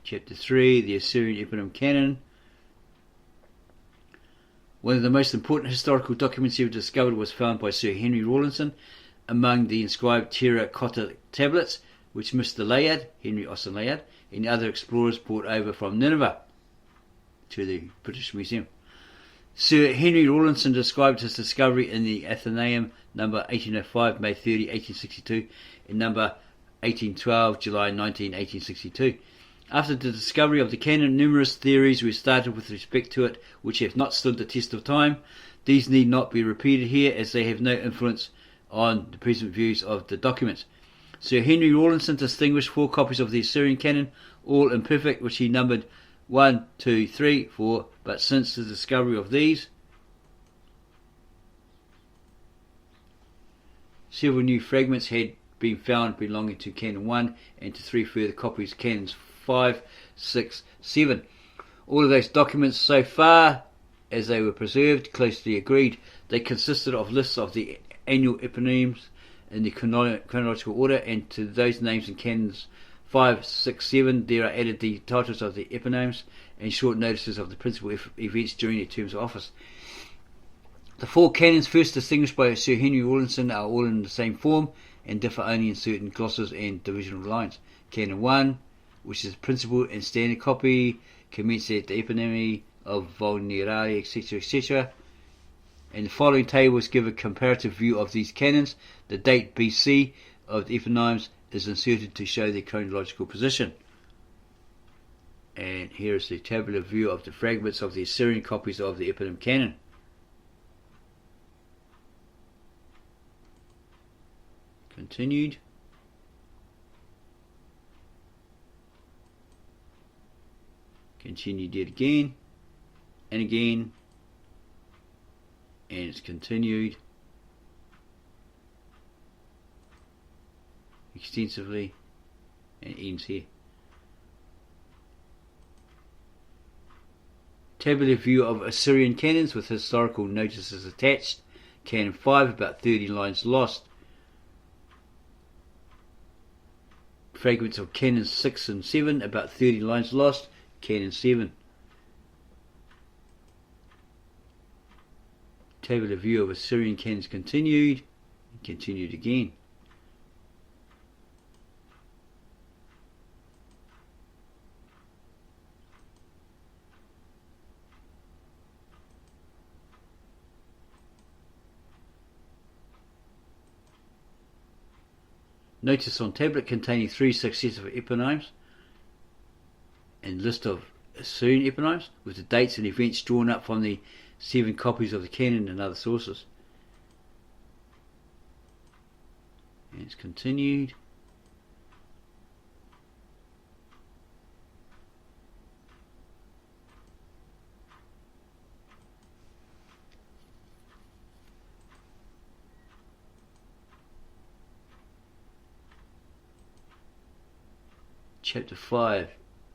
Chapter 3, the Assyrian Eponym Canon. One of the most important historical documents ever discovered was found by Sir Henry Rawlinson among the inscribed terracotta tablets, which Mr. Layard, Henry Austin Layard, and other explorers brought over from Nineveh to the British Museum. Sir Henry Rawlinson described his discovery in the Athenaeum, number 1805, May 30, 1862, and number 1812, July 19, 1862. After the discovery of the canon, numerous theories were started with respect to it, which have not stood the test of time. These need not be repeated here, as they have no influence on the present views of the documents. Sir Henry Rawlinson distinguished 4 copies of the Assyrian canon, all imperfect, which he numbered 1, 2, 3, 4, but since the discovery of these, several new fragments had been found belonging to Canon 1 and to 3 further copies, Canons 5, 6, 7. All of those documents, so far as they were preserved, closely agreed. They consisted of lists of the annual eponyms in the chronological order, and to those names in Canons 5, 6, 7 there are added the titles of the eponyms and short notices of the principal events during their terms of office. The 4 canons first distinguished by Sir Henry Rawlinson are all in the same form and differ only in certain glosses and divisional lines. Canon 1, which is the principal and standard copy, commences at the eponymy of vulnerari, etc., etc. And the following tables give a comparative view of these canons. The date BC of the eponyms is inserted to show their chronological position. And here is the tabular view of the fragments of the Assyrian copies of the Eponym Canon. Continued. Continued yet again and again, and it's continued extensively and ends here. Tabular view of Assyrian canons with historical notices attached. Canon 5, about 30 lines lost. Fragments of Canons 6 and 7, about 30 lines lost. Canon 7. Tabular view of Assyrian canons continued, and continued again. Notice on tablet containing 3 successive eponyms and list of Assyrian eponyms with the dates and events drawn up from the 7 copies of the canon and other sources. And it's continued. Chapter 5.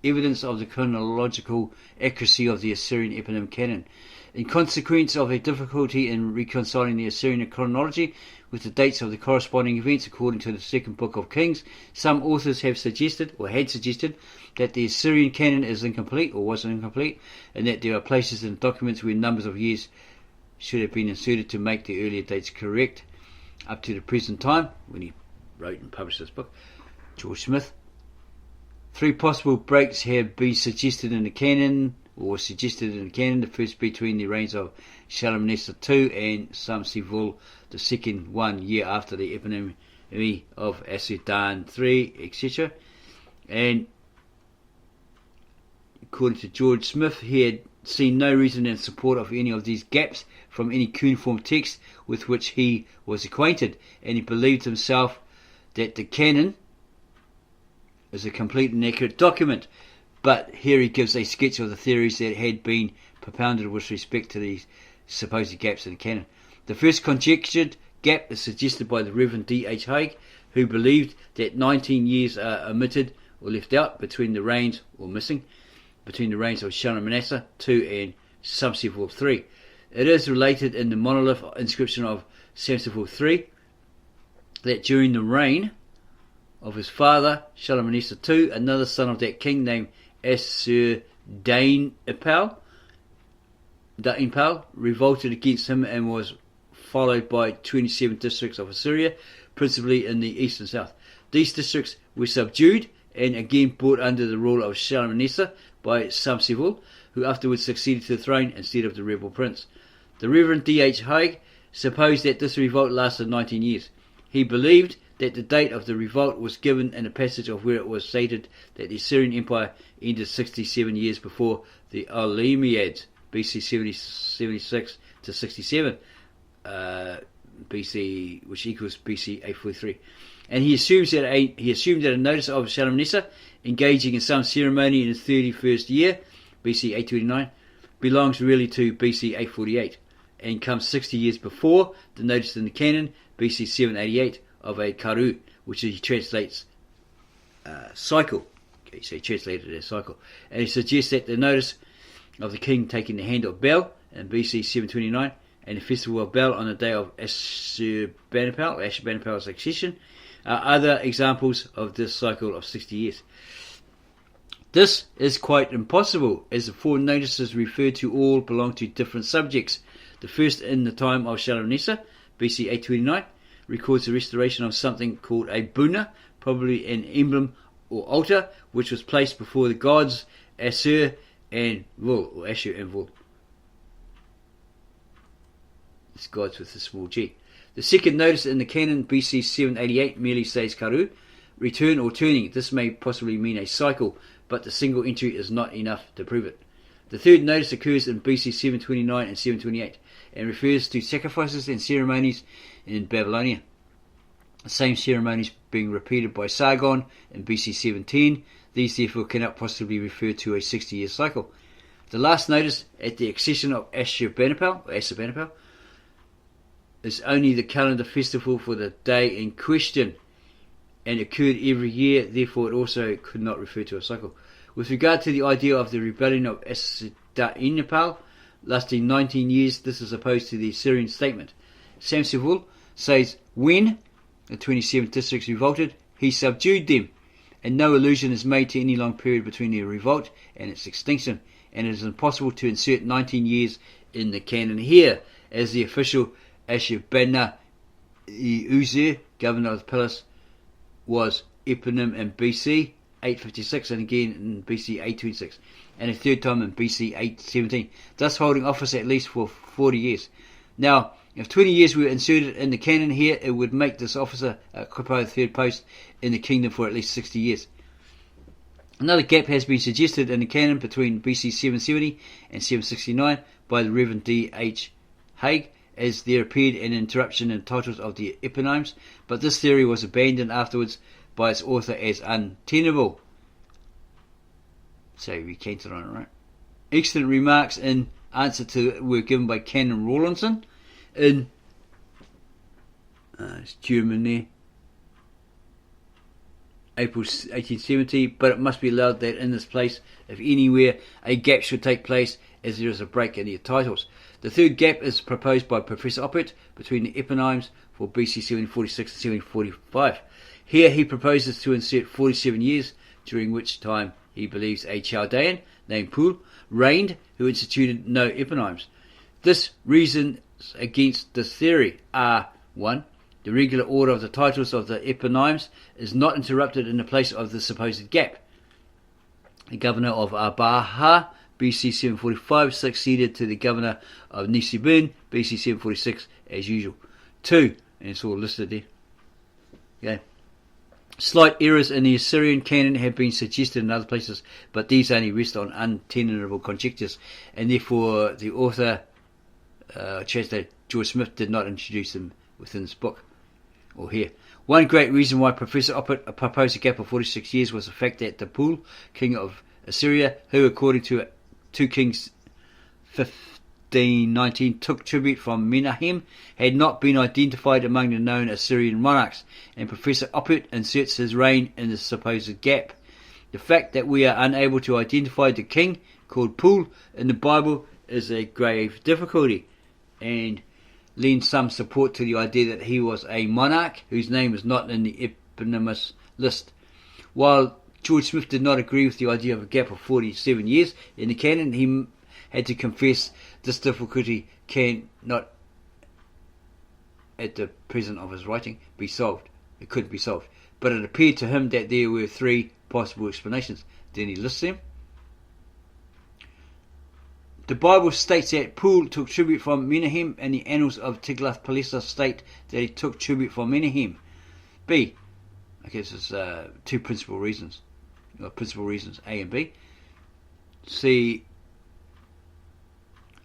Evidence of the chronological accuracy of the Assyrian Eponym Canon. In consequence of a difficulty in reconciling the Assyrian chronology with the dates of the corresponding events according to the second book of Kings, some authors have suggested, or had suggested, that the Assyrian canon is incomplete, or was incomplete, and that there are places in documents where numbers of years should have been inserted to make the earlier dates correct. Up to the present time, when he wrote and published this book, George Smith, 3 possible breaks have been suggested in the canon, the first between the reigns of Shalmaneser II and Samsivul II, 1 year after the eponymy of Assyrian III, etc. And according to George Smith, he had seen no reason in support of any of these gaps from any cuneiform text with which he was acquainted, and he believed himself that the canon is a complete and accurate document. But here he gives a sketch of the theories that had been propounded with respect to these supposed gaps in the canon. The first conjectured gap is suggested by the Reverend D.H. Haig, who believed that 19 years are omitted or left out between the reigns, or missing, between the reigns of Shalmaneser II and Samsivul III. It is related in the monolith inscription of Samsivul III that during the reign of his father Shalmaneser II, another son of that king named Assur-Dainpal revolted against him and was followed by 27 districts of Assyria, principally in the east and south. These districts were subdued and again brought under the rule of Shalmaneser by Samsevul, who afterwards succeeded to the throne instead of the rebel prince. The Reverend D.H. Haig supposed that this revolt lasted 19 years. He believed that the date of the revolt was given in a passage of where it was stated that the Assyrian Empire ended 67 years before the Olympiads, BC 76 to 67, BC, which equals BC 843. And he assumed that a notice of Shalmaneser engaging in some ceremony in his 31st year, BC 829, belongs really to BC 848 and comes 60 years before the notice in the Canon, BC 788, of a karu, which he translates cycle. Okay, so he translated it as cycle. And he suggests that the notice of the king taking the hand of Bel in BC 729 and the festival of Bel on the day of Ashurbanipal's accession are other examples of this cycle of 60 years. This is quite impossible, as the four notices referred to all belong to different subjects. The first, in the time of Shalmaneser, BC 829, records the restoration of something called a buna, probably an emblem or altar, which was placed before the gods Assur and Vul, or Ashur and Vul. It's gods with a small g. The second notice in the Canon, BC 788, merely says karu, return or turning. This may possibly mean a cycle, but the single entry is not enough to prove it. The third notice occurs in BC 729 and 728 and refers to sacrifices and ceremonies in Babylonia. The same ceremonies being repeated by Sargon in BC 710, these therefore cannot possibly refer to a 60-year cycle. The last notice at the accession of Assurbanipal, is only the calendar festival for the day in question and occurred every year, therefore it also could not refer to a cycle. With regard to the idea of the rebellion of Assur-Dainpal lasting 19 years, this is opposed to the Assyrian statement. Samsevul says when the 27 districts revolted, he subdued them, and no allusion is made to any long period between the revolt and its extinction, and it is impossible to insert 19 years in the canon here, as the official Ashurbanipal, governor of the palace, was Eponym in BC 856 and again in BC 826 and a third time in BC 817, thus holding office at least for 40 years. Now, if 20 years were inserted in the canon here, it would make this officer occupy the third post in the kingdom for at least 60 years. Another gap has been suggested in the canon between BC 770 and 769 by the Reverend D.H. Haig, as there appeared an interruption in the titles of the eponyms, but this theory was abandoned afterwards by its author as untenable. So we recanted on it, right? Excellent remarks in answer to were given by Canon Rawlinson in it's German there, April 1870, but it must be allowed that in this place, if anywhere, a gap should take place, as there is a break in the titles. The third gap is proposed by Professor Oppert between the eponyms for BC 746 and 745. Here he proposes to insert 47 years, during which time he believes a Chaldean named Pul reigned, who instituted no eponyms. This reasons against this theory are 1. The regular order of the titles of the eponyms is not interrupted in the place of the supposed gap. The governor of Abaha, BC 745, succeeded to the governor of Nisibin, BC 746, as usual. 2, and it's all listed there. Okay. Slight errors in the Assyrian canon have been suggested in other places, but these only rest on untenable conjectures, and therefore the author, translator George Smith, did not introduce them within this book, or here. One great reason why Professor Oppert proposed a gap of 46 years was the fact that the Pul, king of Assyria, who according to 2 Kings 15:19 took tribute from Menahem, had not been identified among the known Assyrian monarchs, and Professor Oppert inserts his reign in the supposed gap. The fact that we are unable to identify the king called Pul in the Bible is a grave difficulty, and lends some support to the idea that he was a monarch whose name is not in the eponymous list. While George Smith did not agree with the idea of a gap of 47 years in the canon. He had to confess this difficulty cannot, at the present of his writing, be solved. It couldn't be solved. But it appeared to him that there were three possible explanations. Then he lists them. The Bible states that Pul took tribute from Menahem, and the annals of Tiglath-Pileser state that he took tribute from Menahem. B. I guess it's two principal reasons. Principal reasons, A and B. C.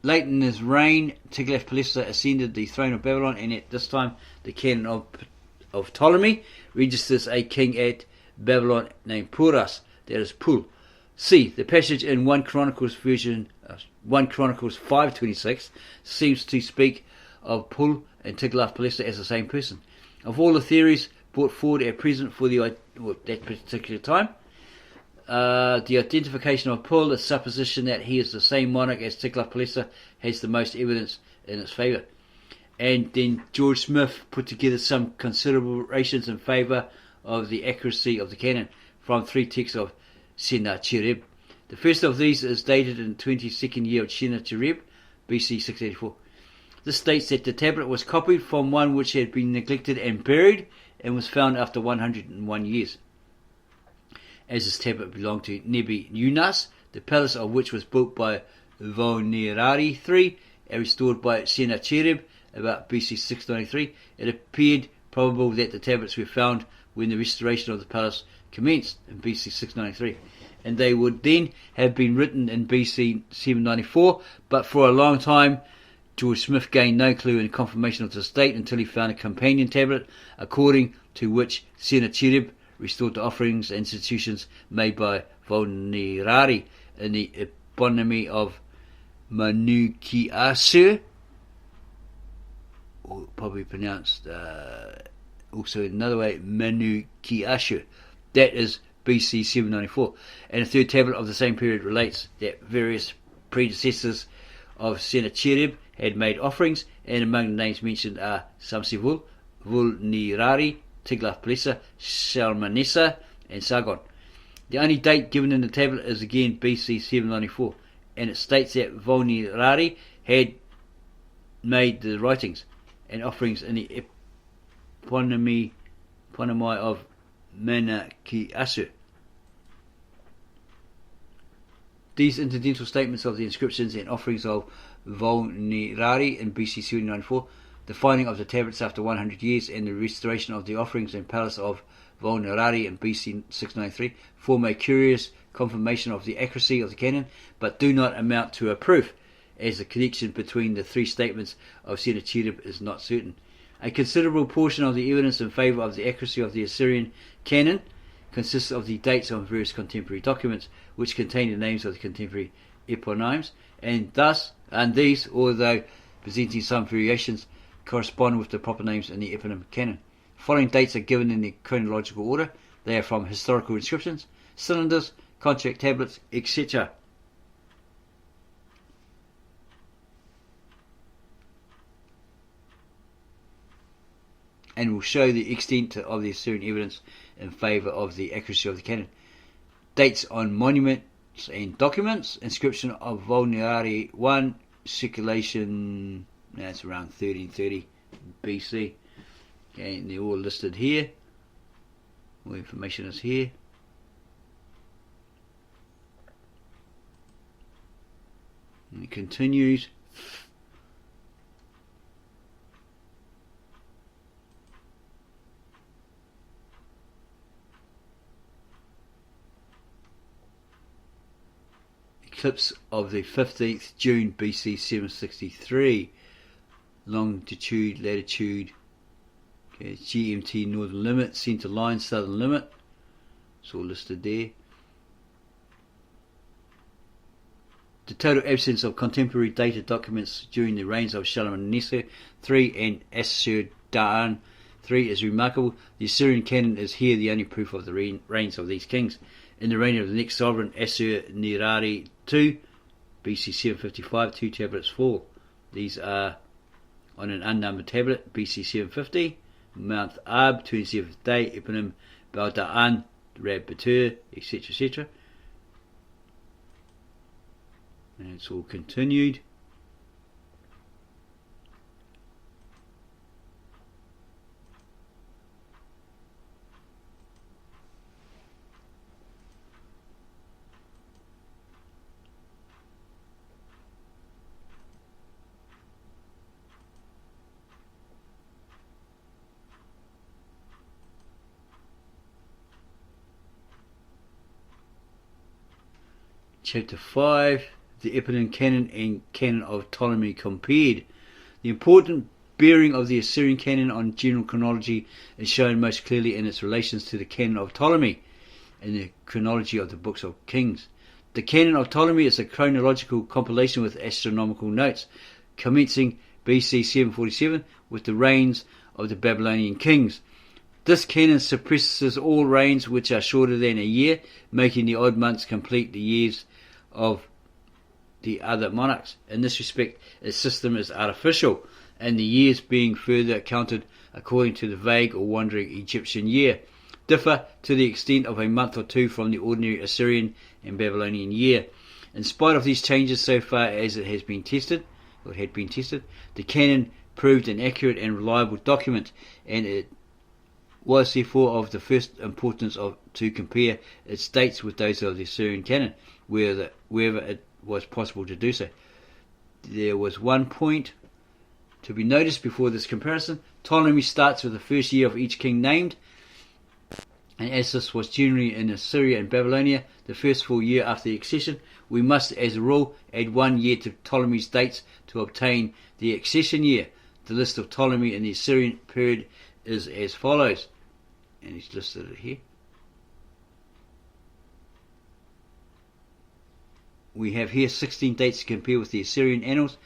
Late in his reign, Tiglath-Pileser ascended the throne of Babylon, and at this time the canon of Ptolemy registers a king at Babylon named Puras, that is Pul. C. The passage in 1 Chronicles 5:26 seems to speak of Pul and Tiglath-Pileser as the same person. Of all the theories brought forward at present for that particular time, the identification of Pul, the supposition that he is the same monarch as Tiglath-Pileser, has the most evidence in its favour. And then George Smith put together some considerations in favour of the accuracy of the canon from three texts of Sennacherib. The first of these is dated in the 22nd year of Sennacherib, BC 684. This states that the tablet was copied from one which had been neglected and buried and was found after 101 years. As this tablet belonged to Nebuchadnezzar, the palace of which was built by Vulnerari III and restored by Sennacherib about BC 693, it appeared probable that the tablets were found when the restoration of the palace commenced in BC 693, and they would then have been written in BC 794, but for a long time George Smith gained no clue in confirmation of this date until he found a companion tablet according to which Sennacherib restored the offerings and institutions made by Vulnerari in the Eponym of Manukiasur, or probably pronounced also another way, Manukiasur. That is BC 794. And a third tablet of the same period relates that various predecessors of Sennacherib had made offerings, and among the names mentioned are Samsevul, Vulnerari, Tiglath-Pileser, Shalmaneser, and Sargon. The only date given in the tablet is again BC 794, and it states that Vulnerari had made the writings and offerings in the Eponym of Manukiasur. These incidental statements of the inscriptions and offerings of Vulnerari in BC 794, the finding of the tablets after 100 years, and the restoration of the offerings and palace of Vulnerari in BC 693 form a curious confirmation of the accuracy of the canon, but do not amount to a proof, as the connection between the three statements of Sennacherib is not certain. A considerable portion of the evidence in favour of the accuracy of the Assyrian canon consists of the dates on various contemporary documents which contain the names of the contemporary eponyms, and these, although presenting some variations, correspond with the proper names in the eponym canon. The following dates are given in the chronological order. They are from historical inscriptions, cylinders, contract tablets, etc. And will show the extent of the Assyrian evidence in favour of the accuracy of the canon. Dates on monuments and documents: inscription of Vulnerari 1, circulation, that's around 1330 BC. Okay, and they're all listed here. All information is here. And it continues. Eclipse of the 15th June BC 763. Longitude, latitude, okay, GMT northern limit, centre line southern limit. It's all listed there. The total absence of contemporary dated documents during the reigns of Shalmaneser III and Ashur-dan III is remarkable. The Assyrian canon is here the only proof of the reigns of these kings. In the reign of the next sovereign, Ashur-nirari II, BC 755, two tablets fall. These are on an unnumbered tablet, BC 750, Mount Ab, 27th day, Eponym Balda'an, Rab Batur, etc., etc. And it's all continued. Chapter 5, the Eponym Canon and Canon of Ptolemy compared. The important bearing of the Assyrian Canon on general chronology is shown most clearly in its relations to the Canon of Ptolemy and the chronology of the books of Kings. The Canon of Ptolemy is a chronological compilation with astronomical notes, commencing BC 747 with the reigns of the Babylonian kings. This canon suppresses all reigns which are shorter than a year, making the odd months complete the years of the other monarchs. In this respect, its system is artificial, and the years being further counted according to the vague or wandering Egyptian year differ to the extent of a month or two from the ordinary Assyrian and Babylonian year. In spite of these changes, so far as it had been tested, the canon proved an accurate and reliable document, and it was therefore of the first importance to compare its dates with those of the Assyrian canon, wherever it was possible to do so. There was one point to be noticed before this comparison. Ptolemy starts with the first year of each king named, and as this was generally in Assyria and Babylonia, the first full year after the accession, we must, as a rule, add 1 year to Ptolemy's dates to obtain the accession year. The list of Ptolemy in the Assyrian period is as follows, and he's listed it here. We have here 16 dates to compare with the Assyrian annals,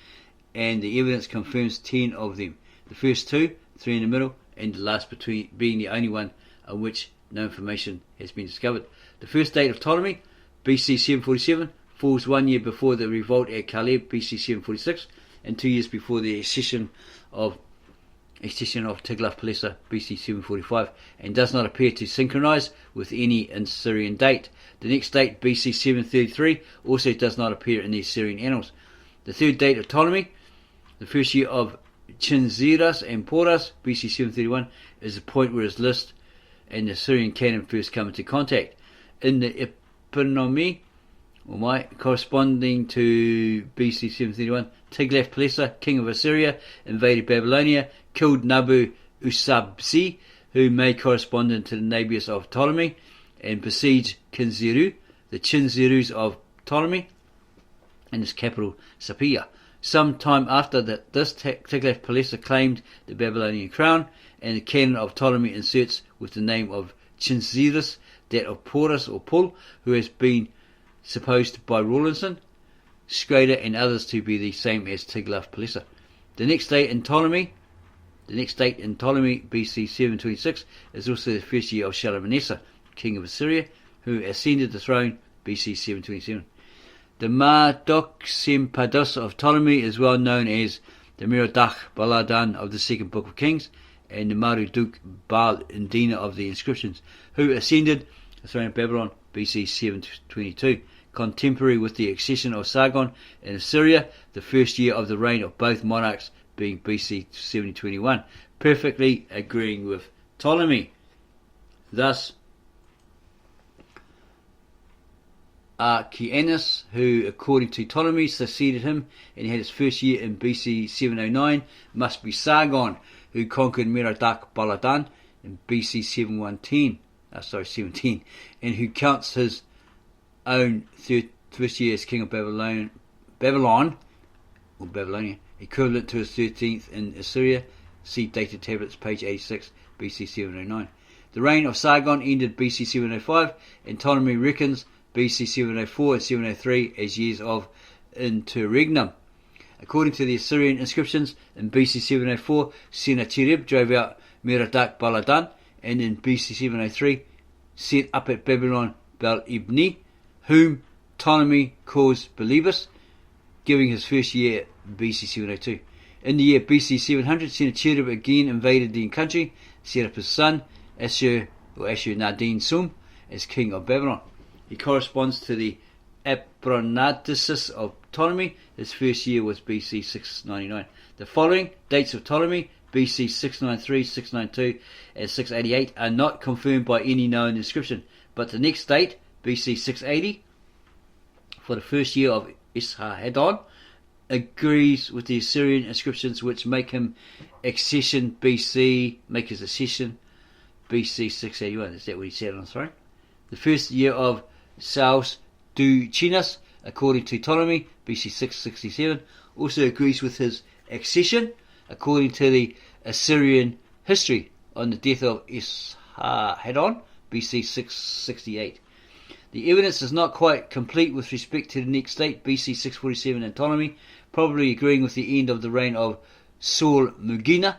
and the evidence confirms 10 of them. The first 2, 3 in the middle, and the last being the only one on which no information has been discovered. The first date of Ptolemy, BC 747, falls 1 year before the revolt at Caleb, BC 746, and 2 years before the accession of Tiglath-Pileser, BC 745, and does not appear to synchronize with any Assyrian date. The next date, BC 733, also does not appear in the Assyrian annals. The third date of Ptolemy, the first year of Chinziras and Porus, BC 731, is the point where his list and the Assyrian canon first come into contact. In the Eponym, corresponding to BC 731, Tiglath-Pileser, king of Assyria, invaded Babylonia, killed Nabu-Usabzi, who made correspondent to the Nabius of Ptolemy, and besieged Kinziru, the Chinzirus of Ptolemy, and his capital Sapia. Some time after that, this Tiglath-Pileser claimed the Babylonian crown, and the canon of Ptolemy inserts with the name of Chinzirus that of Porus or Pul, who has been supposed by Rawlinson, Schrader, and others to be the same as Tiglath-Pileser. The next date in Ptolemy, BC 726, is also the first year of Shalmaneser, king of Assyria, who ascended the throne BC 727. The Marduk Sempadus of Ptolemy is well known as the Merodach Baladan of the second book of Kings, and the Marduk Bal Indina of the inscriptions, who ascended the throne of Babylon BC 722, contemporary with the accession of Sargon in Assyria, the first year of the reign of both monarchs being BC 721, perfectly agreeing with Ptolemy. Thus, Archianus, who according to Ptolemy succeeded him and had his first year in BC 709, must be Sargon, who conquered Merodach Baladan in BC 710, and who counts his own first year as king of Babylon, Babylonia, equivalent to his 13th in Assyria. See dated tablets, page 86, BC 709. The reign of Sargon ended BC 705, and Ptolemy reckons BC 704 and 703 as years of interregnum. According to the Assyrian inscriptions, in BC 704, Sennacherib drove out Merodach Baladan, and in BC 703 set up at Babylon Bel-Ibni, whom Ptolemy calls Beliebus, giving his first year BC 702. In the year BC 700, Sennacherib again invaded the country, set up his son Ashur-nadin-Sum, as king of Babylon. He corresponds to the Apronatisis of Ptolemy. His first year was BC 699. The following dates of Ptolemy, BC 693, 692, and 688, are not confirmed by any known inscription, but the next date, BC 680, for the first year of Esarhaddon, agrees with the Assyrian inscriptions, which make his accession BC 681. Is that what he said on the throne? The first year of Saus Duchinas, according to Ptolemy, BC 667, also agrees with his accession, according to the Assyrian history, on the death of Esarhaddon, BC 668. The evidence is not quite complete with respect to the next date, BC 647 and Ptolemy, probably agreeing with the end of the reign of Saul Mugina,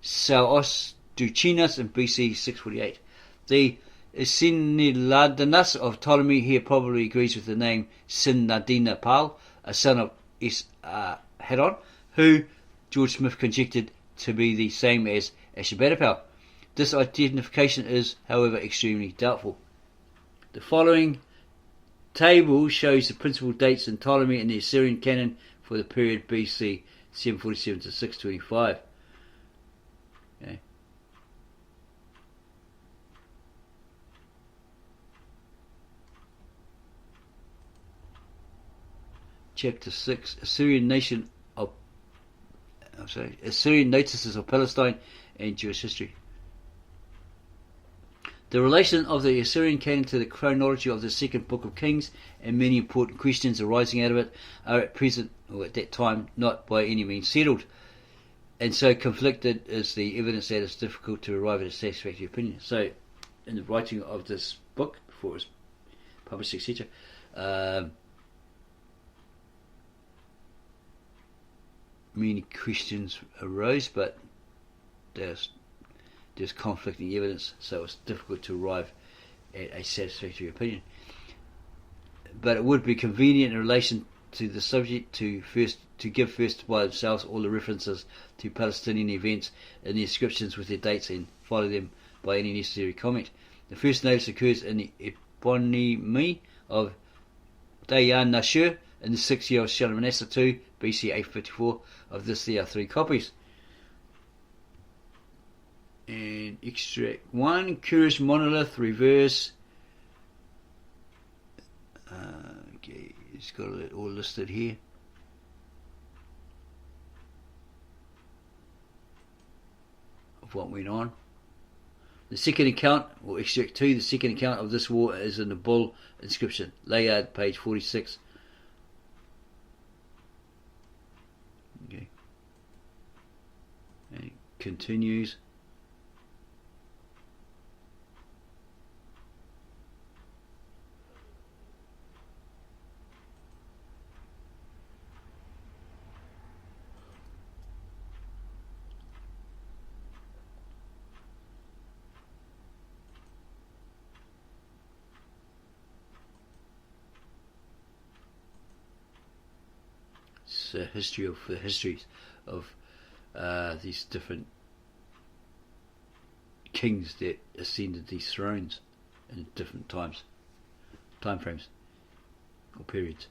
Saos Duchinas in BC 648. The Siniladanas of Ptolemy here probably agrees with the name Sinadina Pal, a son of Esarhaddon, who George Smith conjectured to be the same as Ashurbanipal. This identification is, however, extremely doubtful. The following table shows the principal dates in Ptolemy and the Assyrian Canon for the period BC 747 to 625. Okay. Chapter 6, Assyrian notices of Palestine and Jewish history. The relation of the Assyrian Canon to the chronology of the second book of Kings and many important questions arising out of it are at present, or at that time, not by any means settled, and so conflicted is the evidence that it's difficult to arrive at a satisfactory opinion. So, in the writing of this book, before it was published, etc., many questions arose, but there's conflicting evidence, so it's difficult to arrive at a satisfactory opinion. But it would be convenient in relation to the subject to give first by themselves all the references to Palestinian events in the inscriptions with their dates, and follow them by any necessary comment. The first notice occurs in the Eponym of Dayan Nashur in the 6th year of Shalmaneser II, BC 854. Of this there are 3 copies. And extract 1, curious monolith, reverse. Okay, it's got it all listed here. Of what went on. The second account, or extract 2, the second account of this war is in the Bull inscription, layout page 46. Okay. And it continues. Histories of these different kings that ascended these thrones in different time frames or periods.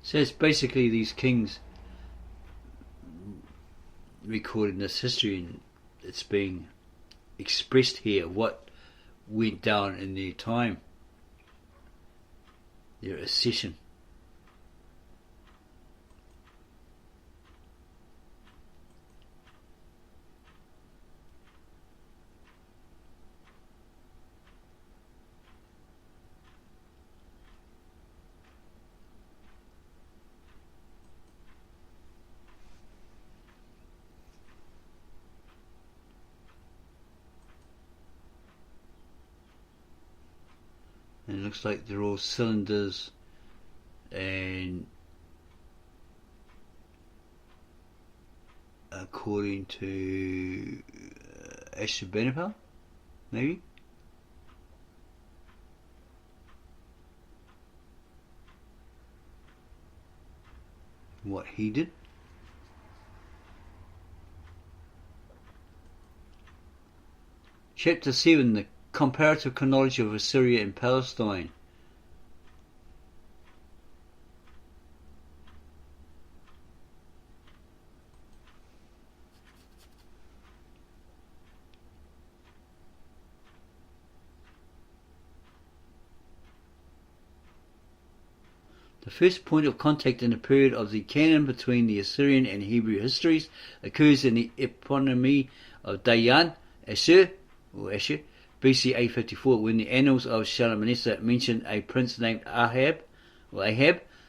So it's basically these kings recording this history, and it's being expressed here what went down in their time, their accession. looks like they're all cylinders, and according to Ashurbanipal, maybe. What he did. Chapter 7, the comparative chronology of Assyria and Palestine. The first point of contact in the period of the Canon between the Assyrian and Hebrew histories occurs in the Eponym of Dayan, Ashur, BC 854, when the annals of Shalmaneser mention a prince named Ahab,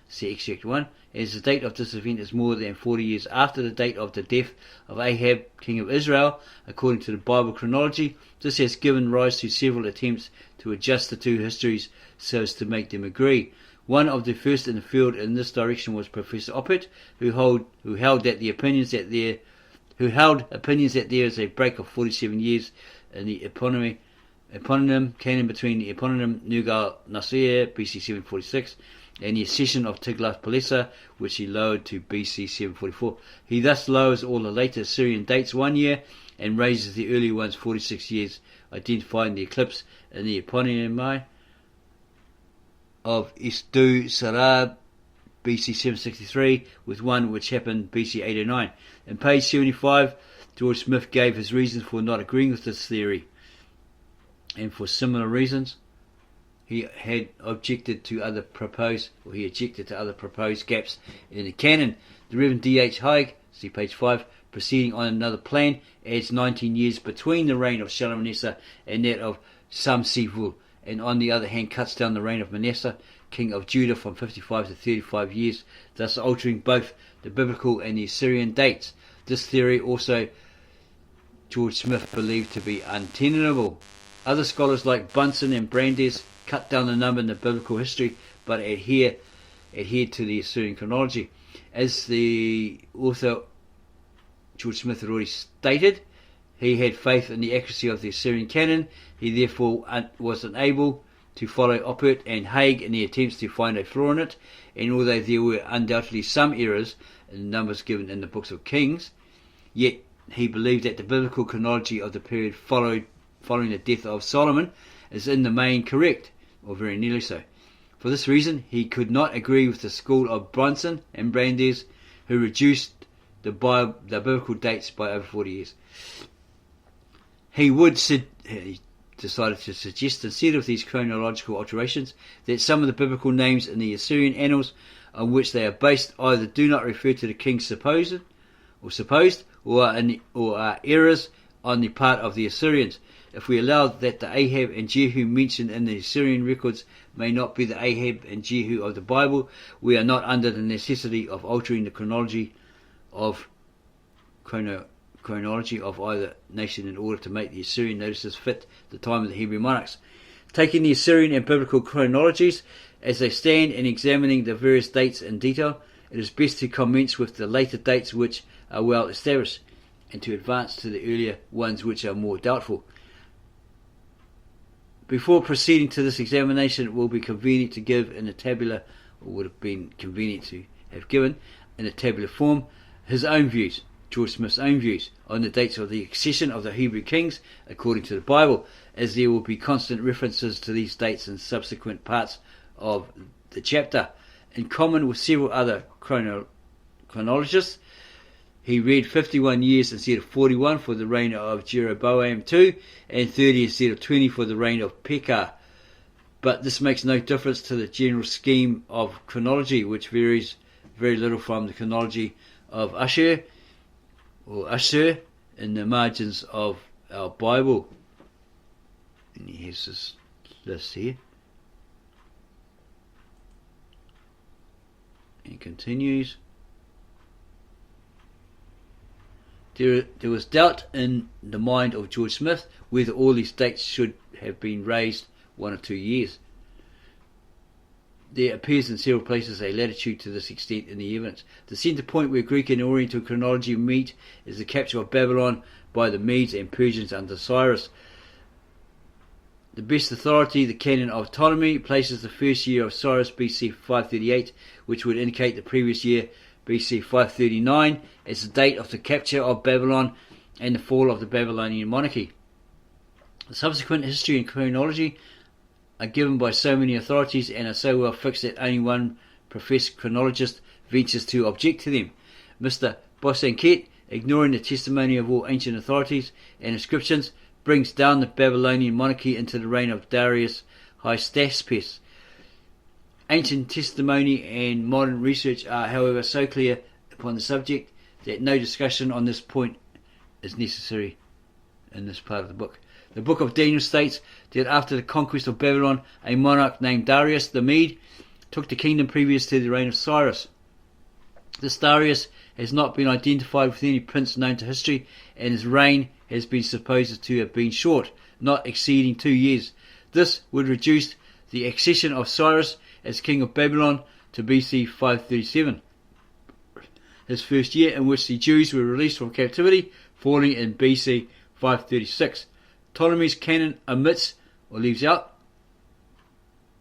see Extract 1, as the date of this event is more than 40 years after the date of the death of Ahab, king of Israel. According to the Bible chronology, this has given rise to several attempts to adjust the two histories so as to make them agree. One of the first in the field in this direction was Professor Oppert, who held opinions that there is a break of 47 years in the eponym canon between the eponym Nebuchadnezzar, BC 746, and the accession of Tiglath-Pileser, which he lowered to BC 744. He thus lowers all the later Assyrian dates 1 year and raises the earlier ones 46 years, identifying the eclipse in the eponym of Istu Sarab, BC 763, with one which happened BC 809. In page 75, George Smith gave his reasons for not agreeing with this theory, and for similar reasons he ejected to other proposed gaps in the canon. The Reverend D.H. Haig, see page 5, proceeding on another plan, adds 19 years between the reign of Shalmaneser and that of Samsivul, and on the other hand cuts down the reign of Manasseh, king of Judah, from 55 to 35 years, thus altering both the biblical and the Assyrian dates. This theory also George Smith believed to be untenable. Other scholars like Bunsen and Brandes cut down the number in the biblical history, but adhered to the Assyrian chronology. As the author George Smith had already stated, he had faith in the accuracy of the Assyrian canon. He therefore was unable to follow Oppert and Haig in their attempts to find a flaw in it, and although there were undoubtedly some errors in the numbers given in the books of Kings, yet he believed that the biblical chronology of the period following the death of Solomon is in the main correct, or very nearly so. For this reason, he could not agree with the school of Bunsen and Brandes, who reduced the biblical dates by over 40 years. He decided to suggest, instead of these chronological alterations, that some of the biblical names in the Assyrian annals on which they are based either do not refer to the king supposed, or are errors on the part of the Assyrians. If we allow that the Ahab and Jehu mentioned in the Assyrian records may not be the Ahab and Jehu of the Bible, we are not under the necessity of altering the chronology of either nation in order to make the Assyrian notices fit the time of the Hebrew monarchs. Taking the Assyrian and biblical chronologies as they stand and examining the various dates in detail, it is best to commence with the later dates which are well established, and to advance to the earlier ones which are more doubtful. Before proceeding to this examination, it will be convenient to give in a tabular, or would have been convenient to have given in a tabular form, his own views, George Smith's own views, on the dates of the accession of the Hebrew kings according to the Bible, as there will be constant references to these dates in subsequent parts of the chapter. In common with several other chronologists, he read 51 years instead of 41 for the reign of Jeroboam II, and 30 instead of 20 for the reign of Pekah. But this makes no difference to the general scheme of chronology, which varies very little from the chronology of Ashur in the margins of our Bible. And he has this list here. And continues. There was doubt in the mind of George Smith whether all these dates should have been raised 1 or 2 years. There appears in several places a latitude to this extent in the evidence. The centre point where Greek and Oriental chronology meet is the capture of Babylon by the Medes and Persians under Cyrus. The best authority, the Canon of Ptolemy, places the first year of Cyrus BC 538, which would indicate the previous year BC 539, as the date of the capture of Babylon and the fall of the Babylonian monarchy. The subsequent history and chronology are given by so many authorities and are so well fixed that only one professed chronologist ventures to object to them. Mr. Bosanquet, ignoring the testimony of all ancient authorities and inscriptions, brings down the Babylonian monarchy into the reign of Darius Hystaspes. Ancient testimony and modern research are, however, so clear upon the subject that no discussion on this point is necessary in this part of the book. The Book of Daniel states that after the conquest of Babylon, a monarch named Darius the Mede took the kingdom previous to the reign of Cyrus. This Darius has not been identified with any prince known to history, and his reign has been supposed to have been short, not exceeding 2 years. This would reduce the accession of Cyrus as king of Babylon to BC 537, his first year in which the Jews were released from captivity, falling in BC 536. Ptolemy's canon omits or leaves out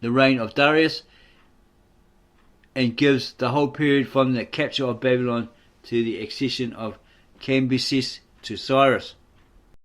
the reign of Darius and gives the whole period from the capture of Babylon to the accession of Cambyses to Cyrus.